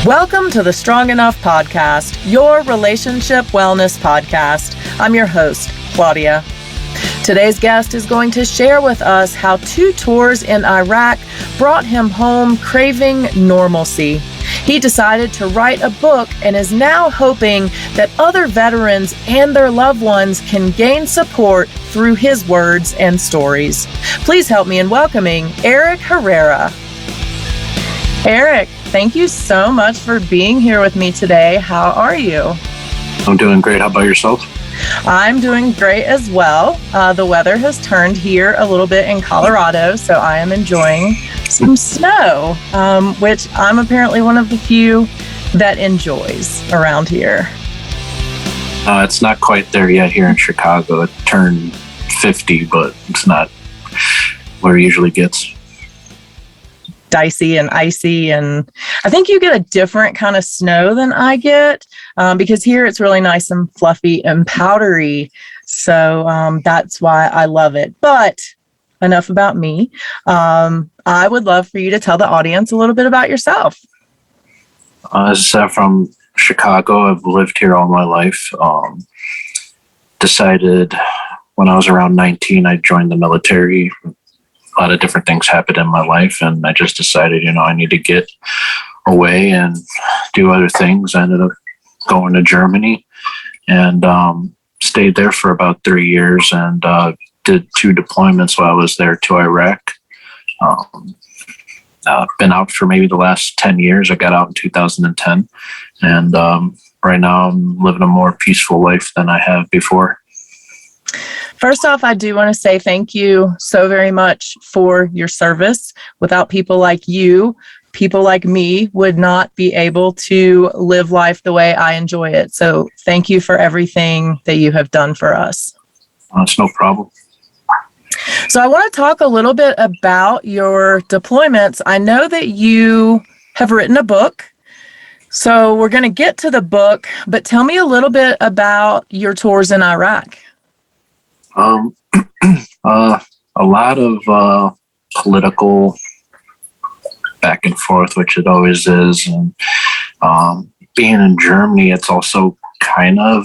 Welcome to the Strong Enough Podcast, your relationship wellness podcast. I'm your host, Claudia. Today's guest is going to share with us how 2 tours in Iraq brought him home craving normalcy. He decided to write a book and is now hoping that other veterans and their loved ones can gain support through his words and stories. Please help me in welcoming Eric Herrera. Eric, thank you so much for being here with me today. How are you? I'm doing great. How about yourself? I'm doing great as well. The weather has turned here a little bit in Colorado, so I am enjoying some snow, which I'm apparently one of the few that enjoys around here. It's not quite there yet here in Chicago. It turned 50, but it's not where it usually gets. Dicey and icy, and I think you get a different kind of snow than I get because here it's really nice and fluffy and powdery, so that's why I love it. But enough about me. I would love for you to tell the audience a little bit about yourself. As I said, from Chicago. I've lived here all my life. Decided when I was around 19, I joined the military. A lot of different things happened in my life, and I just decided, I need to get away and do other things. I ended up going to Germany and stayed there for about 3 years and did 2 deployments while I was there to Iraq. I've been out for maybe the last 10 years. I got out in 2010, and right now I'm living a more peaceful life than I have before. First off, I do want to say thank you so very much for your service. Without people like you, people like me would not be able to live life the way I enjoy it. So thank you for everything that you have done for us. It's no problem. So I want to talk a little bit about your deployments. I know that you have written a book. So we're going to get to the book, but tell me a little bit about your tours in Iraq. A lot of political back and forth, which it always is. And being in Germany, it's also kind of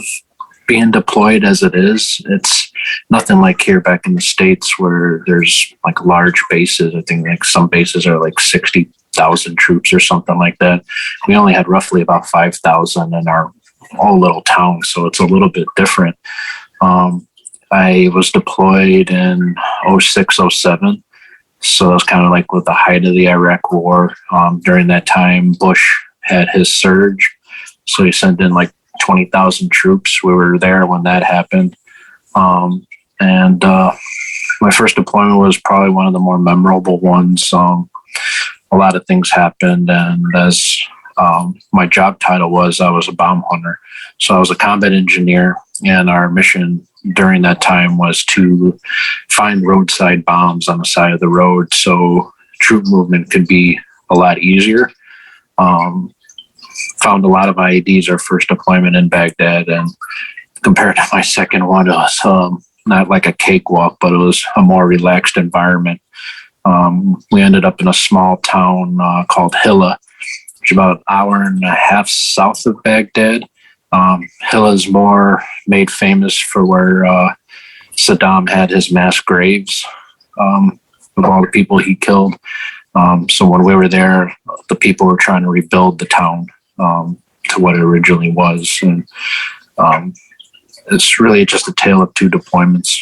being deployed as it is. It's nothing like here back in the States where there's like large bases. I think like some bases are like 60,000 troops or something like that. We only had roughly about 5,000 in our whole little town, so it's a little bit different. I was deployed in 06, 07. So that was kind of like with the height of the Iraq war. During that time, Bush had his surge. So he sent in like 20,000 troops. We were there when that happened. And my first deployment was probably one of the more memorable ones. A lot of things happened. And as my job title was, I was a bomb hunter. So I was a combat engineer, and our mission during that time was to find roadside bombs on the side of the road so troop movement could be a lot easier. Found a lot of IEDs our first deployment in Baghdad, and compared to my second one, it was not like a cakewalk, but it was a more relaxed environment. We ended up in a small town called Hilla, which is about an hour and a half south of Baghdad. Hilla is more made famous for where Saddam had his mass graves of all the people he killed. So when we were there, the people were trying to rebuild the town to what it originally was. And it's really just a tale of 2 deployments.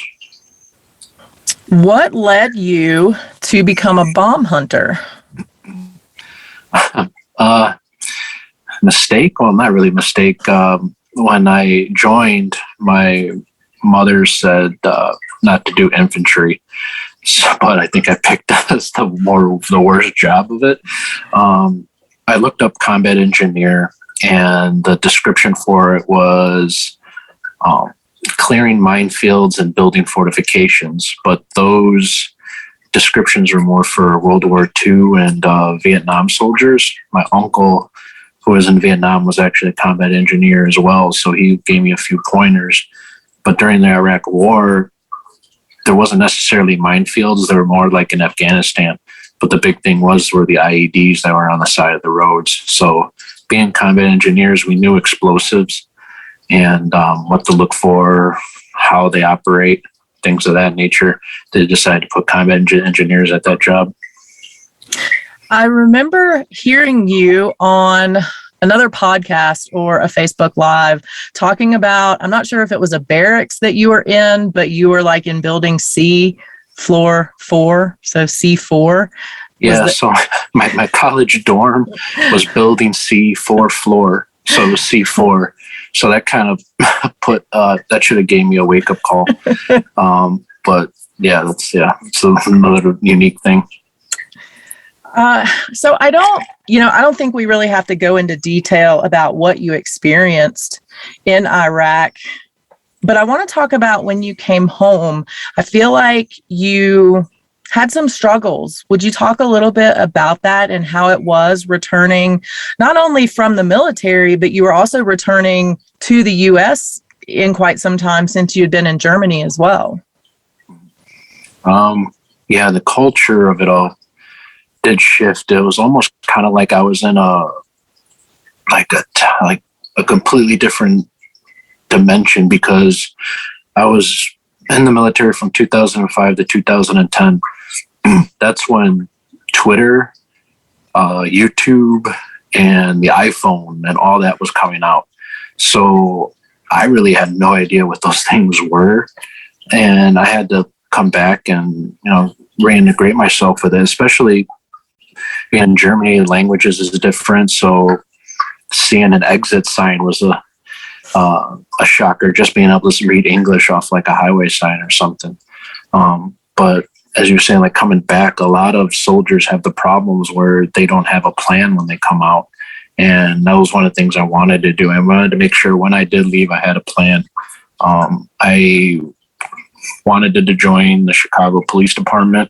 What led you to become a bomb hunter? Mistake? Well, not really mistake. When I joined, my mother said not to do infantry, but I think I picked the worst job of it. I looked up combat engineer, and the description for it was clearing minefields and building fortifications, but those descriptions were more for World War II and Vietnam soldiers. My uncle, who was in Vietnam, was actually a combat engineer as well, so he gave me a few pointers. But during the Iraq War, there wasn't necessarily minefields. They were more like in Afghanistan. But the big thing were the IEDs that were on the side of the roads. So being combat engineers, we knew explosives and what to look for, how they operate, things of that nature. They decided to put combat engineers at that job. I remember hearing you on another podcast or a Facebook Live talking about, I'm not sure if it was a barracks that you were in, but you were like in building C, floor 4, so C4. Yeah, so my college dorm was building C, 4th floor, so it was C4. So that kind of that should have gave me a wake up call. But yeah, it's another unique thing. So I don't think we really have to go into detail about what you experienced in Iraq, but I want to talk about when you came home. I feel like you had some struggles. Would you talk a little bit about that and how it was returning not only from the military, but you were also returning to the U.S. in quite some time since you'd been in Germany as well? Yeah, the culture of it all did shift. It was almost kind of like I was in a completely different dimension, because I was in the military from 2005 to 2010. That's when Twitter, YouTube, and the iPhone and all that was coming out. So I really had no idea what those things were. And I had to come back and, reintegrate myself with it, especially in Germany, languages is different. So seeing an exit sign was a shocker, just being able to read English off like a highway sign or something. But as you're saying, like coming back, a lot of soldiers have the problems where they don't have a plan when they come out. And that was one of the things I wanted to do. I wanted to make sure when I did leave, I had a plan. I wanted to join the Chicago Police Department.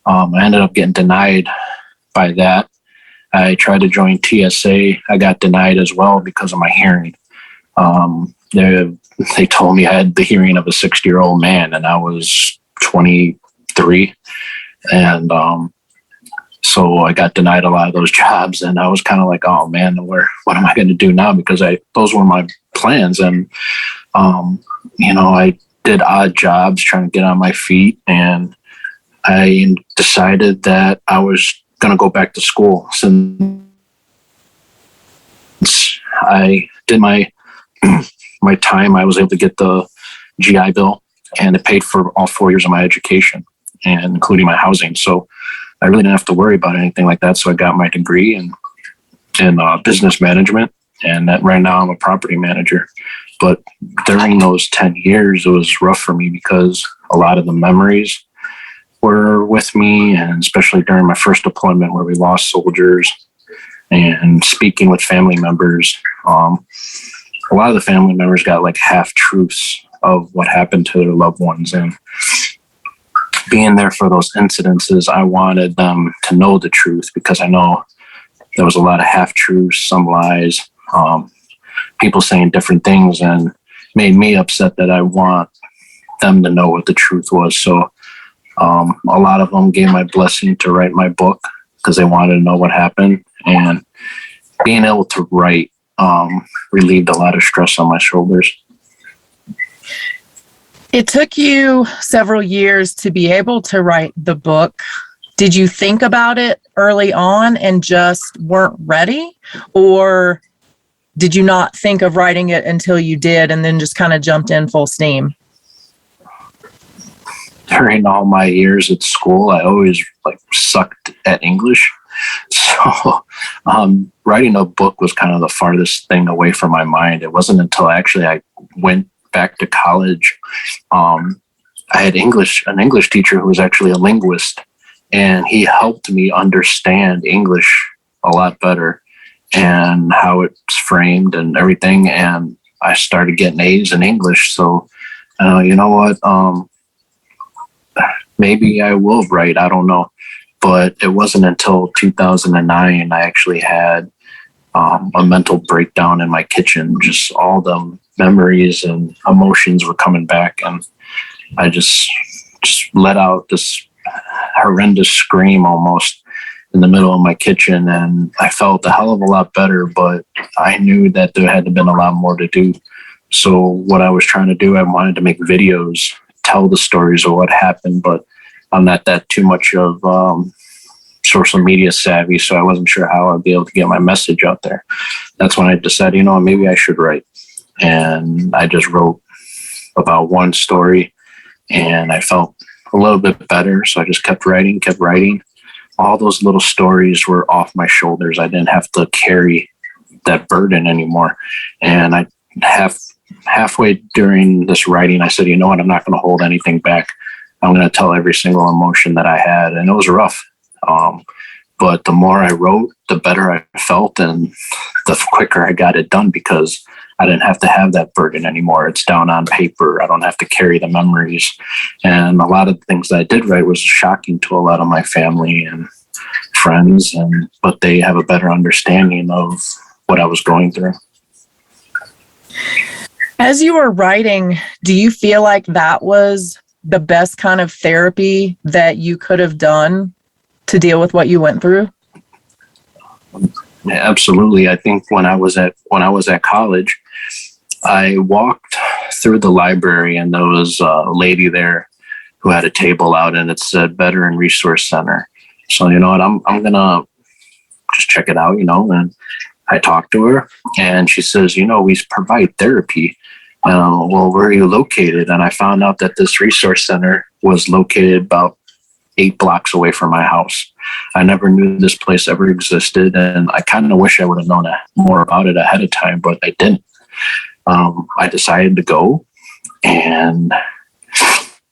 I ended up getting denied by that. I tried to join TSA. I got denied as well because of my hearing. They told me I had the hearing of a 60-year-old man, and I was 23. And so I got denied a lot of those jobs, and I was kind of like, oh man, what am I going to do now? Because those were my plans. And, I did odd jobs trying to get on my feet, and I decided that I was going to go back to school. Since I did my time, I was able to get the GI Bill, and it paid for all 4 years of my education, and including my housing. So I really didn't have to worry about anything like that. So I got my degree in business management, and right now I'm a property manager. But during those 10 years, it was rough for me because a lot of the memories were with me, and especially during my first deployment where we lost soldiers, and speaking with family members. A lot of the family members got like half truths of what happened to their loved ones. And being there for those incidences, I wanted them to know the truth, because I know there was a lot of half truths, some lies, people saying different things, and made me upset that I want them to know what the truth was. So a lot of them gave my blessing to write my book because they wanted to know what happened. And being able to write relieved a lot of stress on my shoulders. It took you several years to be able to write the book. Did you think about it early on and just weren't ready? Or did you not think of writing it until you did and then just kind of jumped in full steam? During all my years at school, I always sucked at English. So writing a book was kind of the farthest thing away from my mind. It wasn't until actually I went back to college. I had an English teacher who was actually a linguist, and he helped me understand English a lot better and how it's framed and everything. And I started getting A's in English. So, you know what? Maybe I will write. I don't know. But it wasn't until 2009 I actually had a mental breakdown in my kitchen. Just all the memories and emotions were coming back, and I just let out this horrendous scream almost. in the middle of my kitchen, and I felt a hell of a lot better, but I knew that there had to been a lot more to do. So what I was trying to do, I wanted to make videos, tell the stories of what happened, but I'm not that too much of social media savvy, so I wasn't sure how I'd be able to get my message out there. That's when I decided, maybe I should write. And I just wrote about one story, and I felt a little bit better, so I just kept writing. All those little stories were off my shoulders. I didn't have to carry that burden anymore. And I halfway during this writing, I said, you know what, I'm not going to hold anything back. I'm going to tell every single emotion that I had. And it was rough. But the more I wrote, the better I felt, and the quicker I got it done, because I didn't have to have that burden anymore. It's down on paper. I don't have to carry the memories. And a lot of the things that I did write was shocking to a lot of my family and friends, but they have a better understanding of what I was going through. As you were writing, do you feel like that was the best kind of therapy that you could have done to deal with what you went through? Yeah, absolutely. I think when I was at college, I walked through the library, and there was a lady there who had a table out, and it said Veteran Resource Center. So, you know what, I'm gonna just check it out, and I talked to her, and she says, we provide therapy. Well, where are you located? And I found out that this resource center was located about 8 blocks away from my house. I never knew this place ever existed, and I kind of wish I would have known more about it ahead of time, but I didn't. I decided to go, and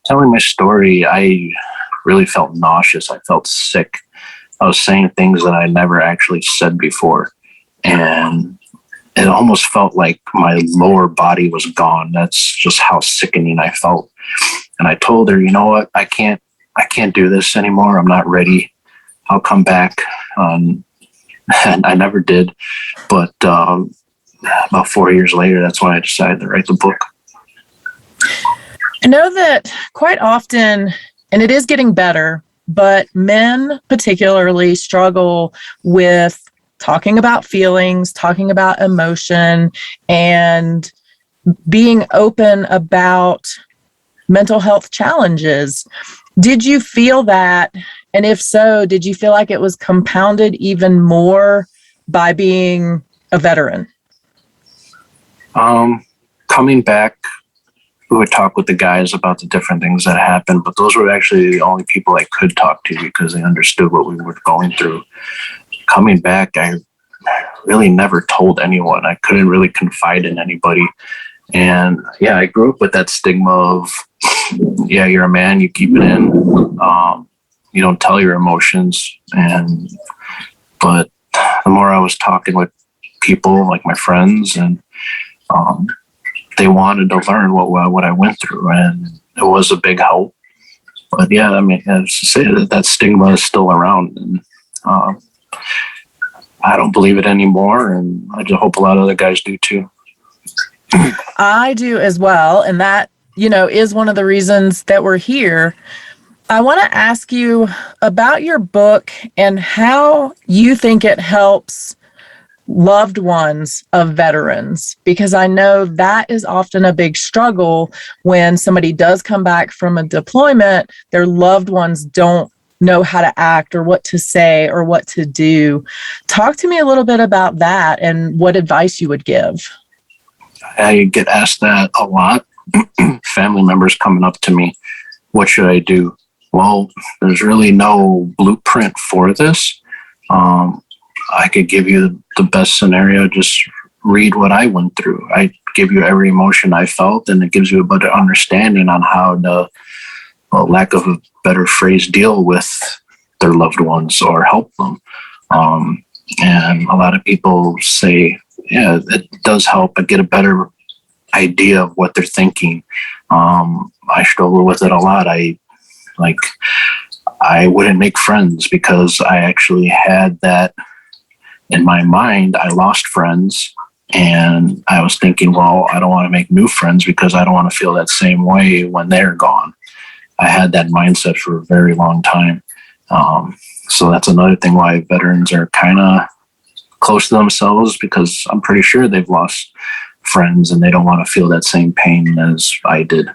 telling my story, I really felt nauseous. I felt sick. I was saying things that I never actually said before, and it almost felt like my lower body was gone. That's just how sickening I felt. And I told her, you know what, I can't do this anymore. I'm not ready. I'll come back. And I never did. But about 4 years later, that's when I decided to write the book. I know that quite often, and it is getting better, but men particularly struggle with talking about feelings, talking about emotion, and being open about mental health challenges. Did you feel that? And if so, did you feel like it was compounded even more by being a veteran? Coming back, we would talk with the guys about the different things that happened, but those were actually the only people I could talk to because they understood what we were going through. Coming back, I really never told anyone. I couldn't really confide in anybody. And yeah, I grew up with that stigma of, yeah, you're a man, you keep it in. You don't tell your emotions. But the more I was talking with people like my friends, and they wanted to learn what I went through, and it was a big help. But yeah, I mean, to say that stigma is still around, and I don't believe it anymore, and I just hope a lot of other guys do too. I do as well, and that, is one of the reasons that we're here. I want to ask you about your book and how you think it helps loved ones of veterans, because I know that is often a big struggle when somebody does come back from a deployment. Their loved ones don't know how to act or what to say or what to do. Talk to me a little bit about that and what advice you would give. I get asked that a lot. Family members coming up to me, what should I do? Well, there's really no blueprint for this. I could give you the best scenario. Just read what I went through. I give you every emotion I felt, and it gives you a better understanding on how to, lack of a better phrase, deal with their loved ones or help them. And a lot of people say, yeah, it does help. I get a better idea of what they're thinking. I struggle with it a lot. I wouldn't make friends because I actually had that in my mind. I lost friends, and I was thinking, well, I don't want to make new friends because I don't want to feel that same way when they're gone. I had that mindset for a very long time. So that's another thing why veterans are kind of close to themselves, because I'm pretty sure they've lost friends and they don't want to feel that same pain as I did.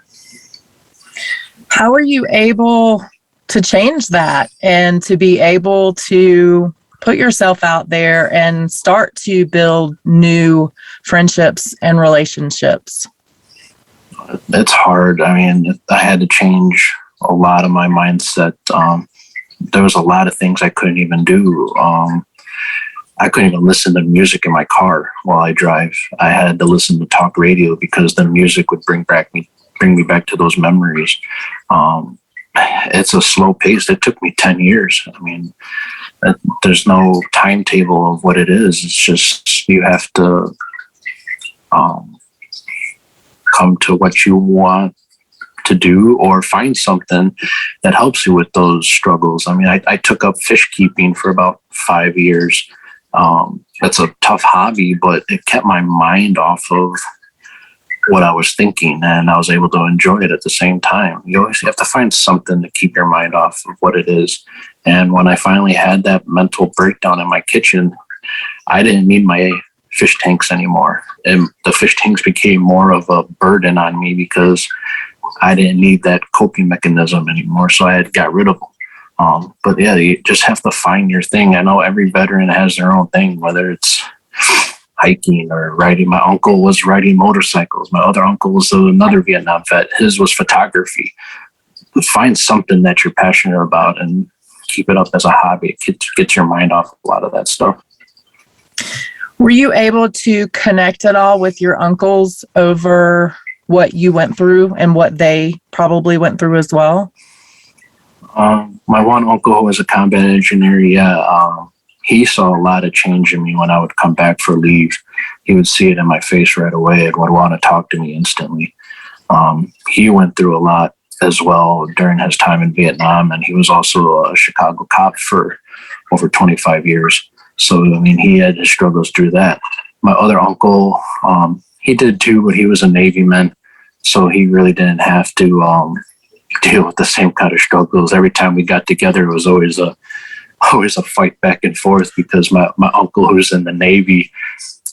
How are you able to change that and to be able to put yourself out there and start to build new friendships and relationships? It's hard. I mean, I had to change a lot of my mindset. There was a lot of things I couldn't even do. I couldn't even listen to music in my car while I drive. I had to listen to talk radio because the music would bring me back to those memories. It's a slow pace. It took me 10 years. I mean, there's no timetable of what it is. It's just you have to come to what you want to do, or find something that helps you with those struggles. I mean, I took up fish keeping for about 5 years. It's a tough hobby, but it kept my mind off of what I was thinking, and I was able to enjoy it at the same time. You always have to find something to keep your mind off of what it is. And when I finally had that mental breakdown in my kitchen, I didn't need my fish tanks anymore. And the fish tanks became more of a burden on me because I didn't need that coping mechanism anymore. So I had got rid of them. But yeah, you just have to find your thing. I know every veteran has their own thing, whether it's hiking or riding. My uncle was riding motorcycles. My other uncle was another Vietnam vet. His was photography. Find something that you're passionate about and keep it up as a hobby. It gets your mind off a lot of that stuff. Were you able to connect at all with your uncles over what you went through and what they probably went through as well? My one uncle who was a combat engineer, he saw a lot of change in me when I would come back for leave. He would see it in my face right away and would want to talk to me instantly. He went through a lot as well during his time in Vietnam, and he was also a Chicago cop for over 25 years. So, I mean, he had his struggles through that. My other uncle, he did too, but he was a Navy man, so he really didn't have to deal with the same kind of struggles. Every time we got together, it was always a fight back and forth, because my uncle, who's in the Navy,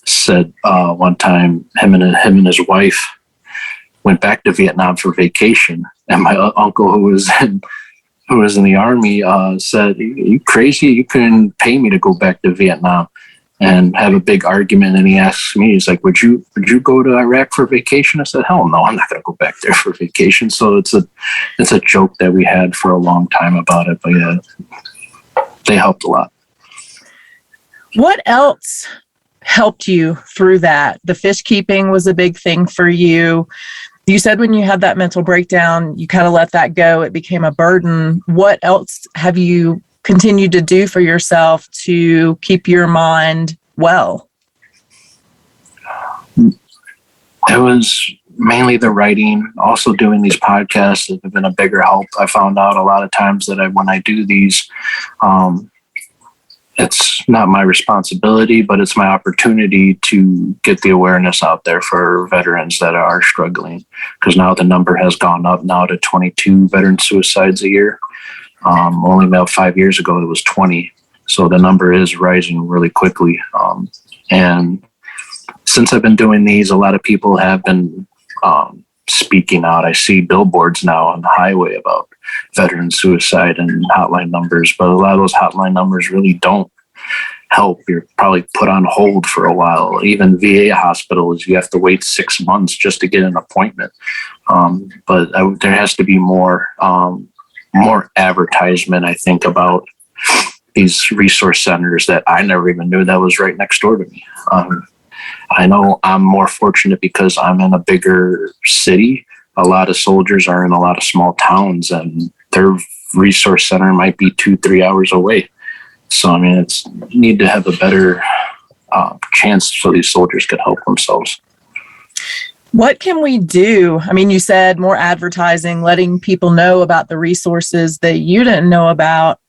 said one time him and his wife went back to Vietnam for vacation, and my uncle, who was in the Army, said, "Are you crazy? You couldn't pay me to go back to Vietnam," and have a big argument. And he asks me, he's like, would you go to Iraq for vacation? I said, hell no, I'm not going to go back there for vacation. So it's a joke that we had for a long time about it. But yeah, they helped a lot. What else helped you through that? The fish keeping was a big thing for you. You said when you had that mental breakdown, you kind of let that go. It became a burden. What else have you continued to do for yourself to keep your mind well? It was mainly the writing, also doing these podcasts that have been a bigger help. I found out a lot of times that when I do these, it's not my responsibility, but it's my opportunity to get the awareness out there for veterans that are struggling. Because now the number has gone up now to 22 veteran suicides a year. Only about 5 years ago, it was 20. So the number is rising really quickly. And since I've been doing these, a lot of people have been speaking out. I see billboards now on the highway about veteran suicide and hotline numbers, but a lot of those hotline numbers really don't help. You're probably put on hold for a while. Even VA hospitals, you have to wait 6 months just to get an appointment. But there has to be more advertisement, I think, about these resource centers that I never even knew that was right next door to me. I know I'm more fortunate because I'm in a bigger city. A lot of soldiers are in a lot of small towns, and their resource center might be 2-3 hours away. So, I mean, you need to have a better chance so these soldiers could help themselves. What can we do? I mean, you said more advertising, letting people know about the resources that you didn't know about.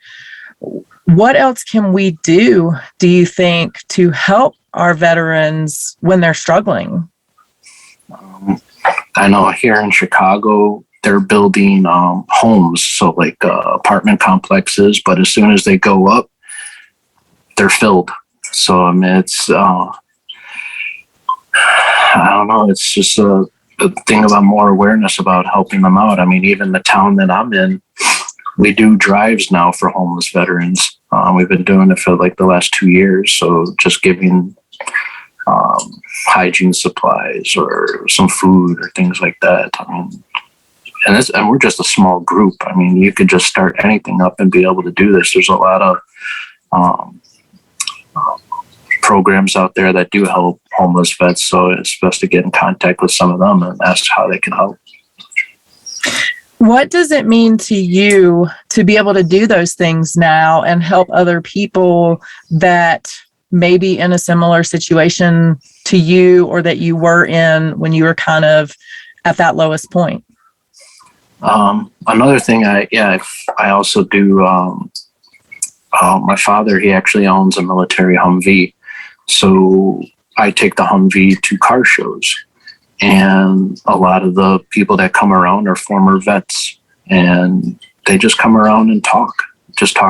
What else can we do you think, to help our veterans when they're struggling? I know here in Chicago, they're building homes, so like apartment complexes, but as soon as they go up, they're filled. So I mean, it's I don't know, it's just a thing about more awareness about helping them out. I mean, even the town that I'm in, we do drives now for homeless veterans. We've been doing it for like the last 2 years. So just giving hygiene supplies or some food or things like that. I mean, and we're just a small group. I mean, you could just start anything up and be able to do this. There's a lot of programs out there that do help homeless vets. So it's best to get in contact with some of them and ask how they can help. What does it mean to you to be able to do those things now and help other people that may be in a similar situation to you or that you were in when you were kind of at that lowest point? Another thing I also do, my father, he actually owns a military Humvee. So I take the Humvee to car shows, and a lot of the people that come around are former vets, and they just come around and talk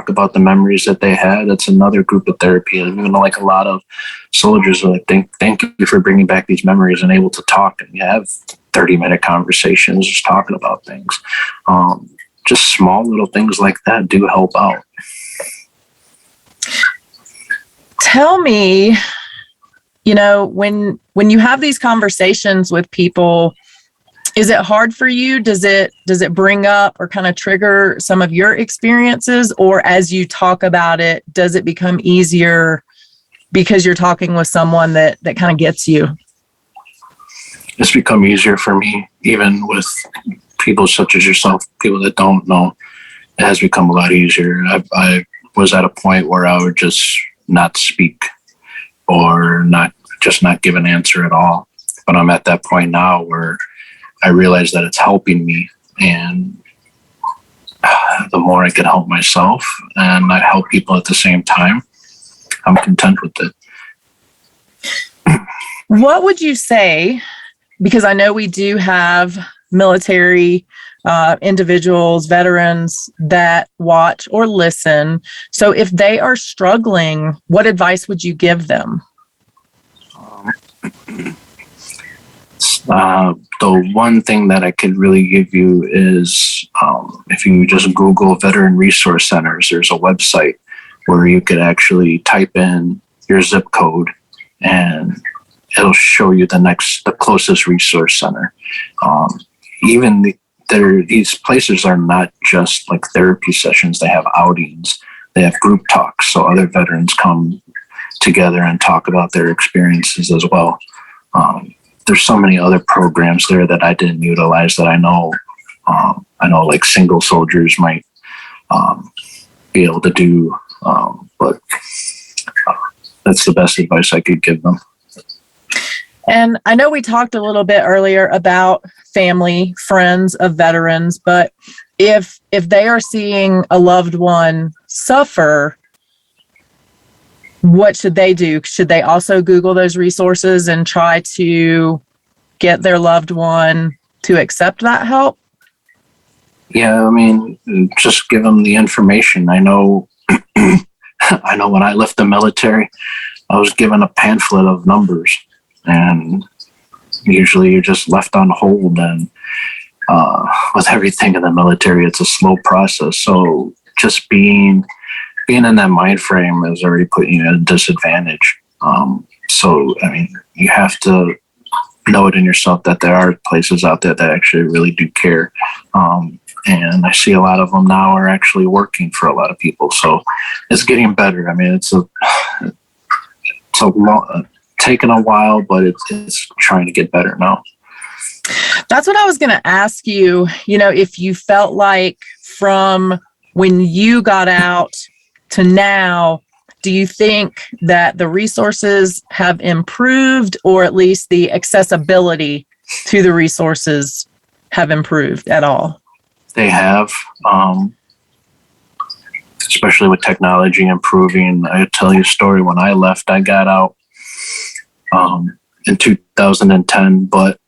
about the memories that they had. It's another group of therapy. And even like a lot of soldiers are like, thank you for bringing back these memories and able to talk and have 30-minute conversations, just talking about things. Just small little things like that do help out. Tell me, when you have these conversations with people, is it hard for you? Does it bring up or kind of trigger some of your experiences? Or as you talk about it, does it become easier because you're talking with someone that kind of gets you? It's become easier for me, even with people such as yourself, people that don't know. It has become a lot easier. I was at a point where I would just not speak or not give an answer at all. But I'm at that point now where I realize that it's helping me, and the more I can help myself and I help people at the same time, I'm content with it. What would you say, because I know we do have military individuals, veterans that watch or listen. So if they are struggling, what advice would you give them? The one thing that I could really give you is if you just Google Veteran Resource Centers, there's a website where you could actually type in your zip code and it'll show you the closest resource center. These places are not just like therapy sessions. They have outings. They have group talks. So other veterans come together and talk about their experiences as well. There's so many other programs there that I didn't utilize that I know. I know like single soldiers might be able to do, but that's the best advice I could give them. And I know we talked a little bit earlier about family, friends of veterans, but if they are seeing a loved one suffer, what should they do? Should they also Google those resources and try to get their loved one to accept that help? Yeah, I mean, just give them the information. I know when I left the military, I was given a pamphlet of numbers, and usually you're just left on hold. And with everything in the military, it's a slow process. So just being in that mind frame is already putting you at a disadvantage. So, I mean, you have to know it in yourself that there are places out there that actually really do care. And I see a lot of them now are actually working for a lot of people. So it's getting better. I mean, it's taken a while, but it's trying to get better now. That's what I was going to ask you. If you felt like from when you got out to now, do you think that the resources have improved, or at least the accessibility to the resources have improved at all? They have, especially with technology improving. I'll tell you a story. When I left, I got out in 2010, but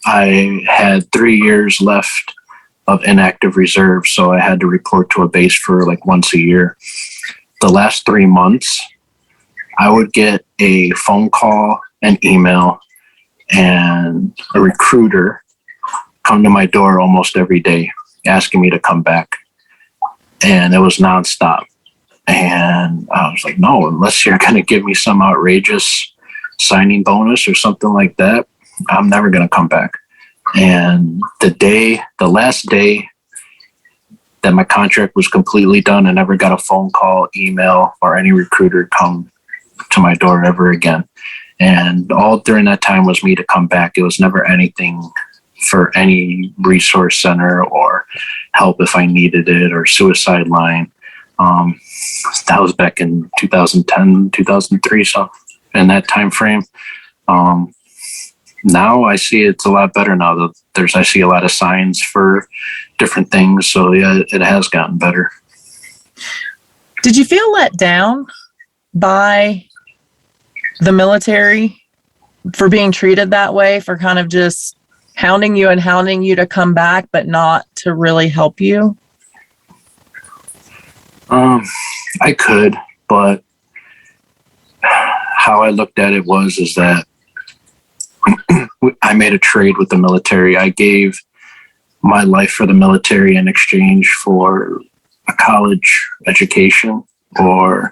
I had 3 years left of inactive reserve. So I had to report to a base for like once a year. The last 3 months, I would get a phone call, an email, and a recruiter come to my door almost every day asking me to come back. And it was nonstop. And I was like, no, unless you're going to give me some outrageous signing bonus or something like that, I'm never going to come back. And the last day that my contract was completely done, I never got a phone call, email, or any recruiter come to my door ever again. And all during that time was me to come back. It was never anything for any resource center or help if I needed it or suicide line. That was back in 2010, 2003. So in that time frame, now I see it's a lot better now. I see a lot of signs for different things. So yeah, it has gotten better. Did you feel let down by the military for being treated that way, for kind of just hounding you to come back, but not to really help you? I could, but how I looked at it is that I made a trade with the military. I gave my life for the military in exchange for a college education or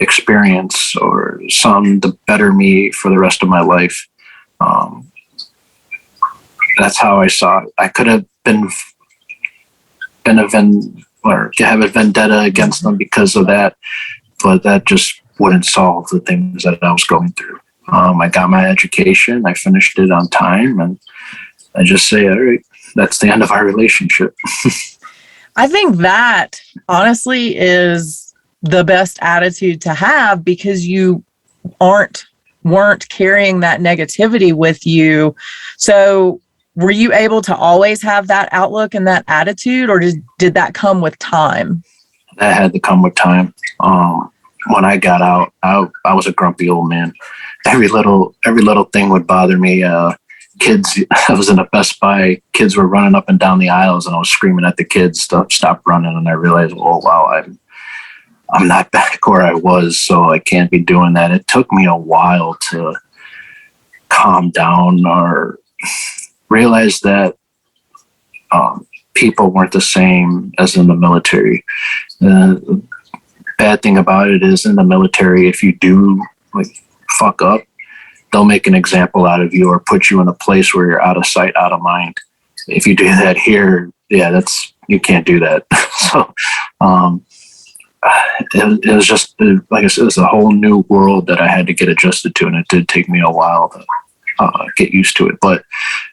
experience or some to better me for the rest of my life. That's how I saw it. I could have been have a vendetta against them because of that, but that just wouldn't solve the things that I was going through. I got my education, I finished it on time, and I just say, all right, that's the end of our relationship. I think that honestly is the best attitude to have, because you weren't carrying that negativity with you. So were you able to always have that outlook and that attitude, or did that come with time? That had to come with time. When I got out, I was a grumpy old man. Every little thing would bother me. Kids, I was in a Best Buy. Kids were running up and down the aisles, and I was screaming at the kids, stop running. And I realized, oh wow, I'm not back where I was, so I can't be doing that. It took me a while to calm down or realize that people weren't the same as in the military. The bad thing about it is, in the military, if you do fuck up, they'll make an example out of you or put you in a place where you're out of sight, out of mind. If you do that here, yeah, you can't do that. So it was just, like I said, it's a whole new world that I had to get adjusted to, and it did take me a while to get used to it. But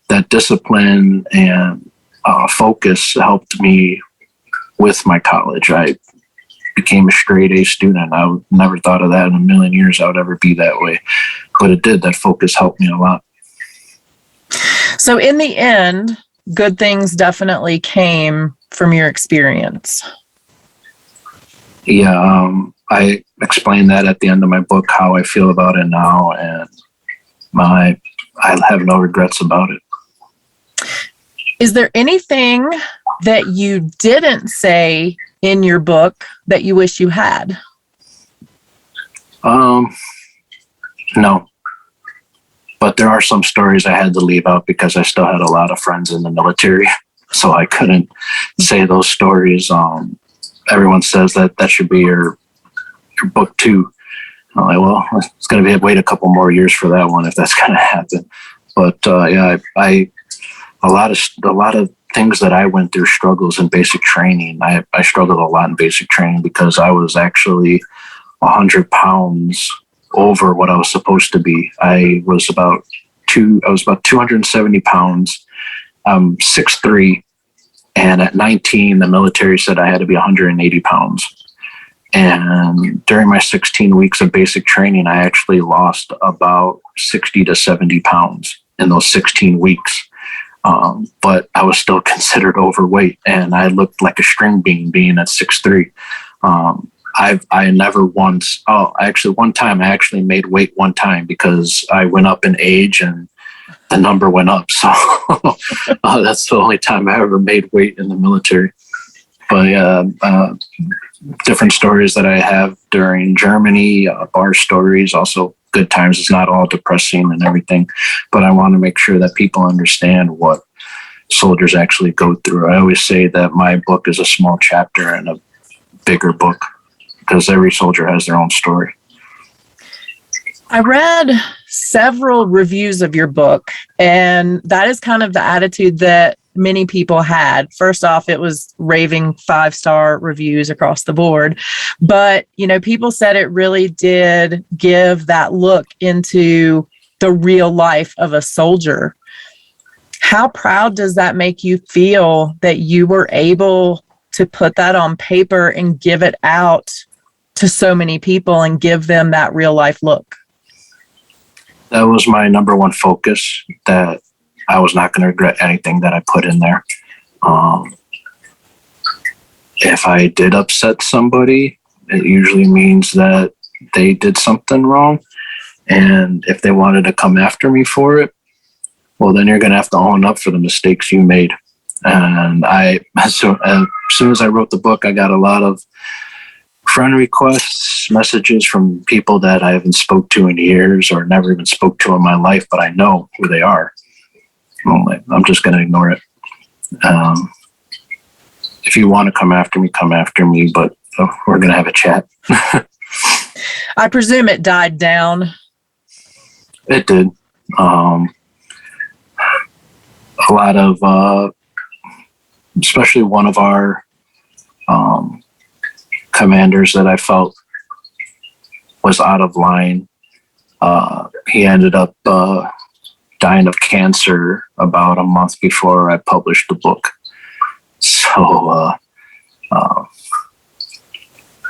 that discipline and focus helped me with my college. I became a straight A student. I never thought of that in a million years I would ever be that way, but it did. That focus helped me a lot. So in the end, good things definitely came from your experience. Yeah, I explained that at the end of my book, how I feel about it now, and I have no regrets about it. Is there anything that you didn't say in your book that you wish you had? No. But there are some stories I had to leave out because I still had a lot of friends in the military, so I couldn't say those stories. Everyone says that should be your book too. I'm like, well, it's going to be wait a couple more years for that one if that's going to happen. But yeah, a lot of things that I went through, struggles in basic training. I struggled a lot in basic training because I was actually 100 pounds over what I was supposed to be. I was about 270 pounds. I'm 6'3", and at 19, the military said I had to be 180 pounds. And during my 16 weeks of basic training, I actually lost about 60 to 70 pounds in those 16 weeks. But I was still considered overweight, and I looked like a string bean being at 6'3". I never once, one time I actually made weight one time because I went up in age, and the number went up. So that's the only time I ever made weight in the military. But yeah, different stories that I have during Germany, bar stories, also good times. It's not all depressing and everything, but I want to make sure that people understand what soldiers actually go through. I always say that my book is a small chapter in a bigger book because every soldier has their own story. I read several reviews of your book, and that is kind of the attitude that many people had. First off, it was raving 5-star reviews across the board. But, people said it really did give that look into the real life of a soldier. How proud does that make you feel that you were able to put that on paper and give it out to so many people and give them that real life look? That was my number one focus, that I was not going to regret anything that I put in there. If I did upset somebody, it usually means that they did something wrong. And if they wanted to come after me for it, well, then you're going to have to own up for the mistakes you made. And as soon as I wrote the book, I got a lot of friend requests, messages from people that I haven't spoke to in years or never even spoke to in my life, but I know who they are. I'm just going to ignore it. If you want to come after me, but we're going to have a chat. I presume it died down. It did. A lot of, especially one of our commanders that I felt was out of line. He ended up dying of cancer about a month before I published the book. So I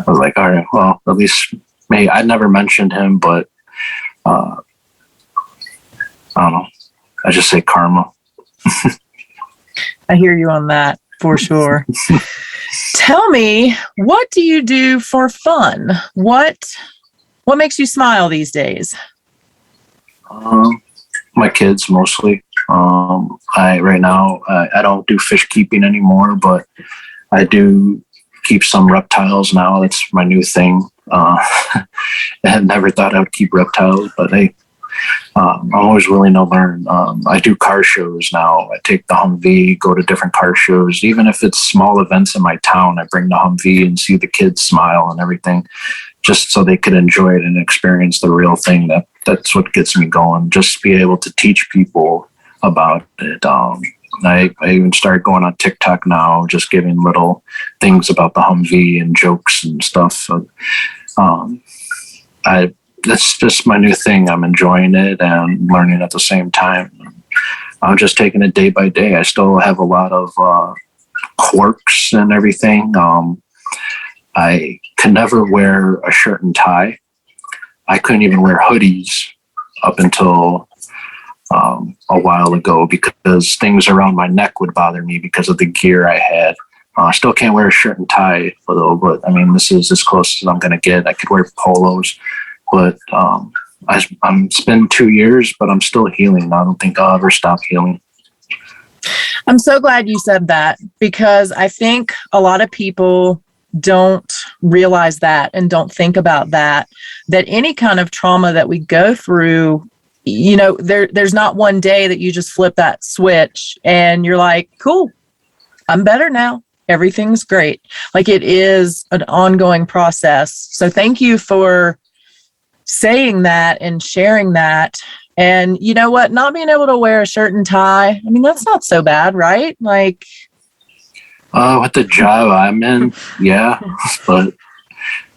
was like, all right, well, at least I never mentioned him, but I don't know. I just say karma. I hear you on that for sure. Tell me, what do you do for fun? What makes you smile these days? My kids mostly. Right now I don't do fish keeping anymore, but I do keep some reptiles now. That's my new thing. I had never thought I would keep reptiles, but I'm always willing to learn. I do car shows now. I take the Humvee, go to different car shows. Even if it's small events in my town, I bring the Humvee and see the kids smile and everything, just so they could enjoy it and experience the real thing. That's what gets me going, just be able to teach people about it. I even started going on TikTok now, just giving little things about the Humvee and jokes and stuff. So, that's just my new thing. I'm enjoying it and learning at the same time. I'm just taking it day by day. I still have a lot of quirks and everything. I can never wear a shirt and tie. I couldn't even wear hoodies up until a while ago because things around my neck would bother me because of the gear I had. I still can't wear a shirt and tie, though, but I mean, this is as close as I'm going to get. I could wear polos. But it's been 2 years, but I'm still healing. I don't think I'll ever stop healing. I'm so glad you said that, because I think a lot of people don't realize that and don't think about that any kind of trauma that we go through, there's not one day that you just flip that switch and you're like, cool, I'm better now. Everything's great. Like, it is an ongoing process. So thank you for saying that and sharing that. And you know what? Not being able to wear a shirt and tie, I mean, that's not so bad, right? Like, with the job I'm in, yeah. But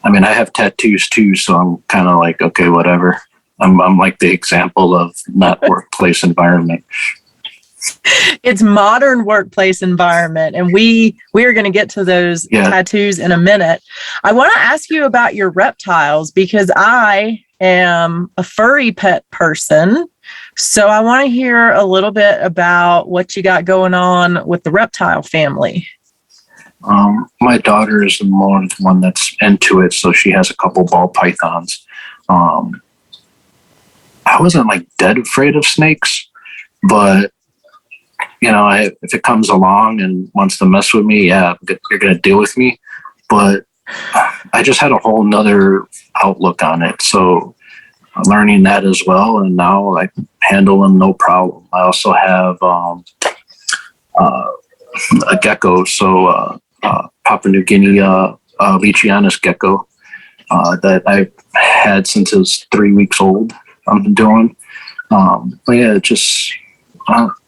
I mean, I have tattoos too, so I'm kind of like, okay, whatever. I'm like the example of not workplace environment. It's modern workplace environment, and we are going to get to those tattoos in a minute. I want to ask you about your reptiles, because I am a furry pet person. So I want to hear a little bit about what you got going on with the reptile family. My daughter is the one that's into it, so she has a couple ball pythons. I wasn't like dead afraid of snakes, But if it comes along and wants to mess with me, yeah, you're gonna deal with me. But I just had a whole nother outlook on it. So learning that as well, and now I handle them no problem. I also have a gecko, so Papua New Guinea Leachianus gecko that I've had since it was 3 weeks old. I'm doing, but yeah, just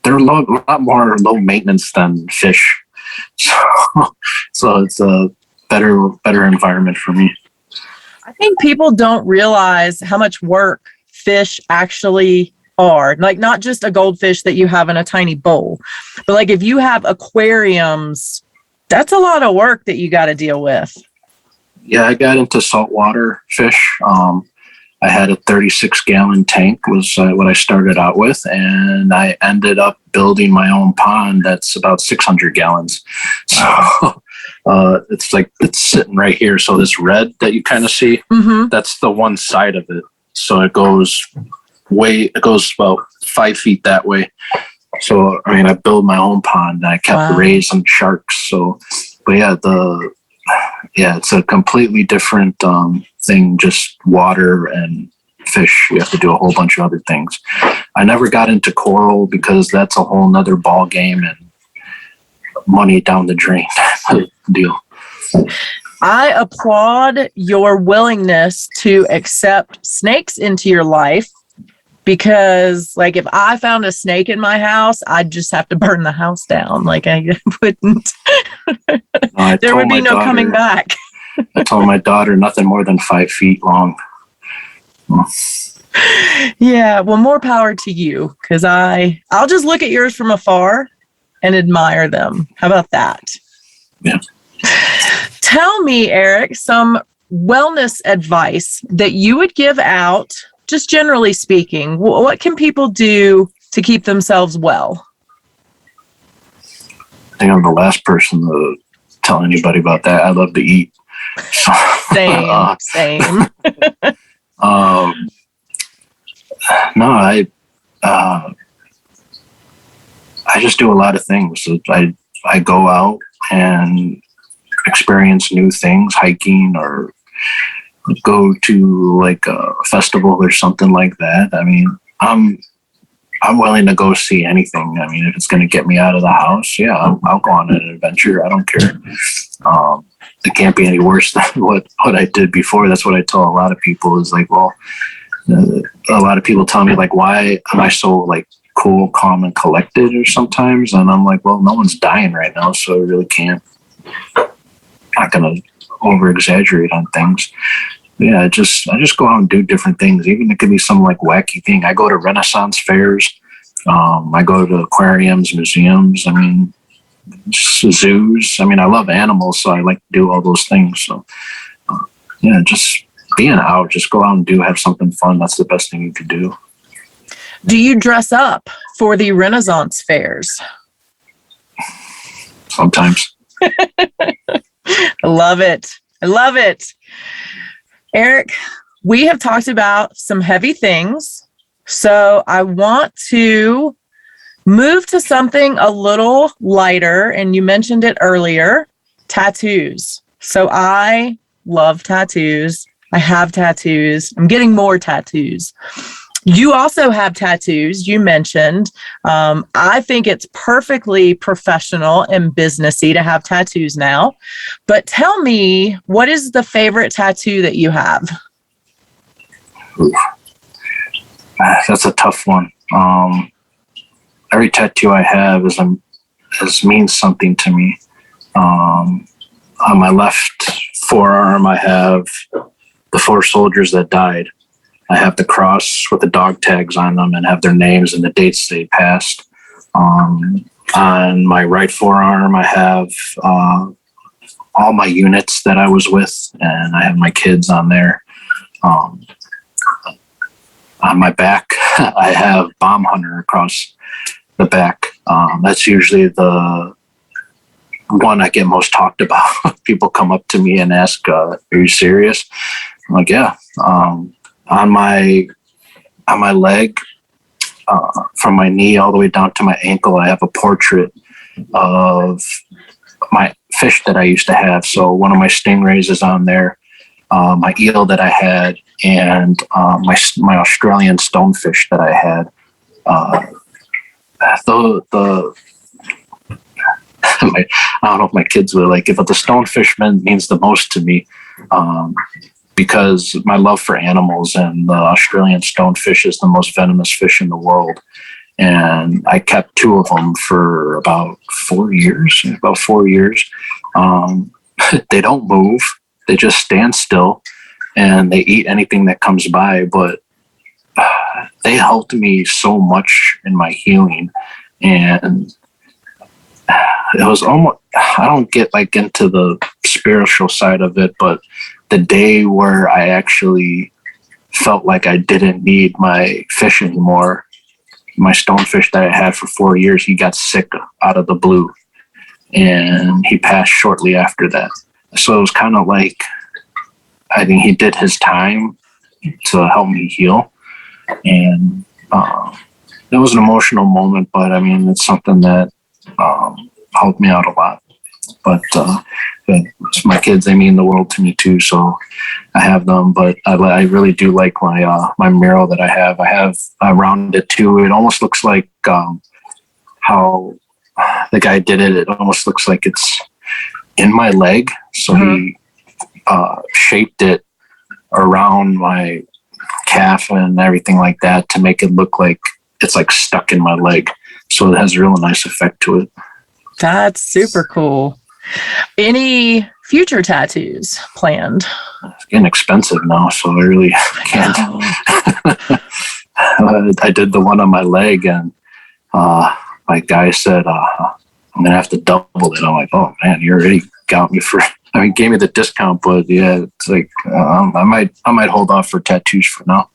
they're a lot more low maintenance than fish, so it's a better environment for me. I think people don't realize how much work fish actually are. Like, not just a goldfish that you have in a tiny bowl, but like if you have aquariums, that's a lot of work that you got to deal with. Yeah, I got into saltwater fish. I had a 36-gallon tank was what I started out with, and I ended up building my own pond that's about 600 gallons. So it's sitting right here. So this red that you kind of see, that's the one side of it. So it goes about 5 feet that way. So, I mean, I built my own pond and I kept raising sharks. So, but it's a completely different thing, just water and fish. You have to do a whole bunch of other things. I never got into coral because that's a whole nother ball game and money down the drain deal. I applaud your willingness to accept snakes into your life, because like if I found a snake in my house, I'd just have to burn the house down. Like I wouldn't, there would be no coming back. I told my daughter nothing more than 5 feet long. Yeah, well, more power to you, because I'll just look at yours from afar and admire them. How about that? Yeah. Tell me, Eric, some wellness advice that you would give out, just generally speaking. What can people do to keep themselves well? I think I'm the last person to tell anybody about that. I love to eat. Same. No, I just do a lot of things. I go out and experience new things, hiking, or go to like a festival or something like that. I mean, I'm willing to go see anything. I mean, if it's going to get me out of the house, yeah, I'll go on an adventure. I don't care. It can't be any worse than what I did before. That's what I tell a lot of people is like, well, a lot of people tell me like, why am I so like cool, calm, and collected or sometimes? And I'm like, well, no one's dying right now, so I really can't. Not going to over exaggerate on things. Yeah, I just go out and do different things. Even it could be some like wacky thing. I go to Renaissance fairs. I go to aquariums, museums. I mean, zoos. I mean, I love animals, so I like to do all those things. So, yeah, just being out, just go out and have something fun. That's the best thing you could do. Do you dress up for the Renaissance fairs? Sometimes. I love it. Eric, we have talked about some heavy things, so I want to move to something a little lighter, and you mentioned it earlier, tattoos. So I love tattoos. I have tattoos. I'm getting more tattoos. You also have tattoos, you mentioned. I think it's perfectly professional and businessy to have tattoos now. But tell me, what is the favorite tattoo that you have? Ooh. That's a tough one. Every tattoo I have means something to me. On my left forearm, I have the 4 soldiers that died. I have the cross with the dog tags on them and have their names and the dates they passed. On my right forearm, I have all my units that I was with, and I have my kids on there. On my back, I have Bomb Hunter across the back. That's usually the one I get most talked about. People come up to me and ask, are you serious? I'm like, yeah. On my leg, from my knee all the way down to my ankle, I have a portrait of my fish that I used to have. So one of my stingrays is on there, my eel that I had, and my Australian stonefish that I had. I don't know if my kids would like it, but the stonefish means the most to me, because my love for animals, and the Australian stonefish is the most venomous fish in the world. And I kept 2 of them for about 4 years. They don't move. They just stand still, and they eat anything that comes by. But they helped me so much in my healing. And it was almost, I don't get like into the spiritual side of it, but the day where I actually felt like I didn't need my fish anymore, my stonefish that I had for 4 years, he got sick out of the blue, and he passed shortly after that. So it was kind of like, I think he did his time to help me heal. And it was an emotional moment, but I mean, it's something that helped me out a lot. But my kids, they mean the world to me too, so I have them. But I really do like my mural that I have. I have around it too. It almost looks like how the guy did it. It almost looks like it's in my leg. So he shaped it around my calf and everything like that to make it look like it's like stuck in my leg. So it has a real nice effect to it. That's super cool. Any future tattoos planned? It's getting expensive now, so I really can't. I did the one on my leg, and my guy said, I'm going to have to double it. I'm like, oh man, you already got me for, I mean, gave me the discount, but yeah, it's like, I might hold off for tattoos for now.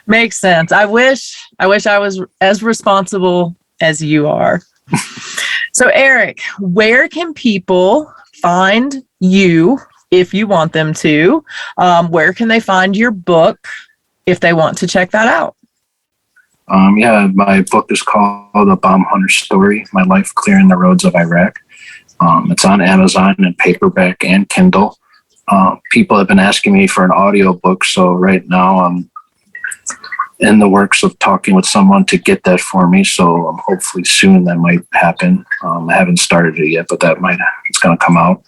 Makes sense. I wish I was as responsible as you are. So Eric, where can people find you if you want them to? Where can they find your book if they want to check that out? Yeah, my book is called A Bomb Hunter Story, My Life Clearing the Roads of Iraq. It's on Amazon and paperback and Kindle. People have been asking me for an audio book, so right now I'm in the works of talking with someone to get that for me. So hopefully soon that might happen. I haven't started it yet, but it's going to come out.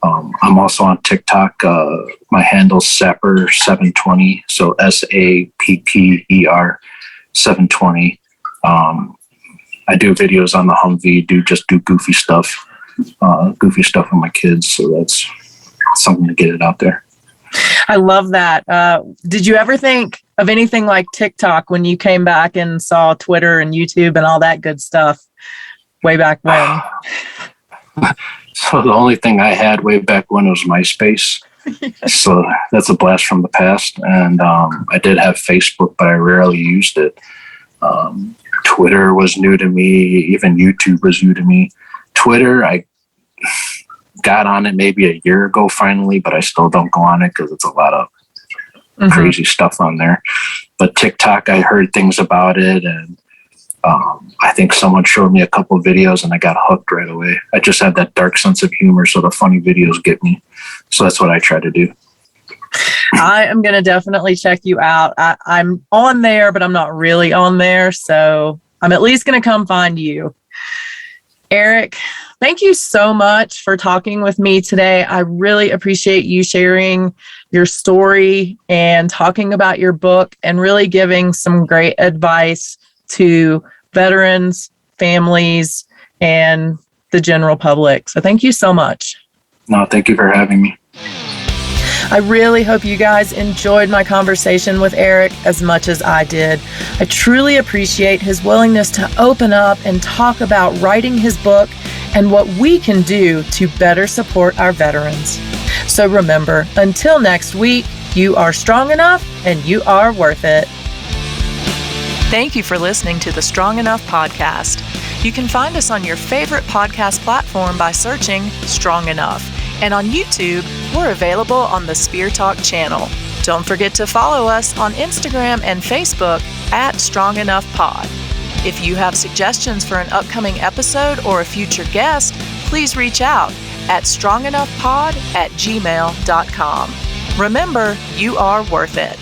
I'm also on TikTok. My handle's Sapper720. So SAPPER 720. I do videos on the Humvee, do goofy stuff with my kids. So that's something to get it out there. I love that. Did you ever think of anything like TikTok when you came back and saw Twitter and YouTube and all that good stuff way back when? So the only thing I had way back when was MySpace. So that's a blast from the past. And I did have Facebook, but I rarely used it. Twitter was new to me. Even YouTube was new to me. Twitter, I got on it maybe a year ago finally, but I still don't go on it because it's a lot of crazy stuff on there. But TikTok, I heard things about it, and I think someone showed me a couple of videos and I got hooked right away. I just have that dark sense of humor, so the funny videos get me. So that's what I try to do. I am going to definitely check you out. I'm on there, but I'm not really on there. So I'm at least going to come find you. Eric, thank you so much for talking with me today. I really appreciate you sharing your story and talking about your book and really giving some great advice to veterans, families, and the general public. So thank you so much. No, thank you for having me. I really hope you guys enjoyed my conversation with Eric as much as I did. I truly appreciate his willingness to open up and talk about writing his book and what we can do to better support our veterans. So remember, until next week, you are strong enough and you are worth it. Thank you for listening to the Strong Enough podcast. You can find us on your favorite podcast platform by searching Strong Enough. And on YouTube, we're available on the Spear Talk channel. Don't forget to follow us on Instagram and Facebook at Strong Enough Pod. If you have suggestions for an upcoming episode or a future guest, please reach out at strongenoughpod@gmail.com. Remember, you are worth it.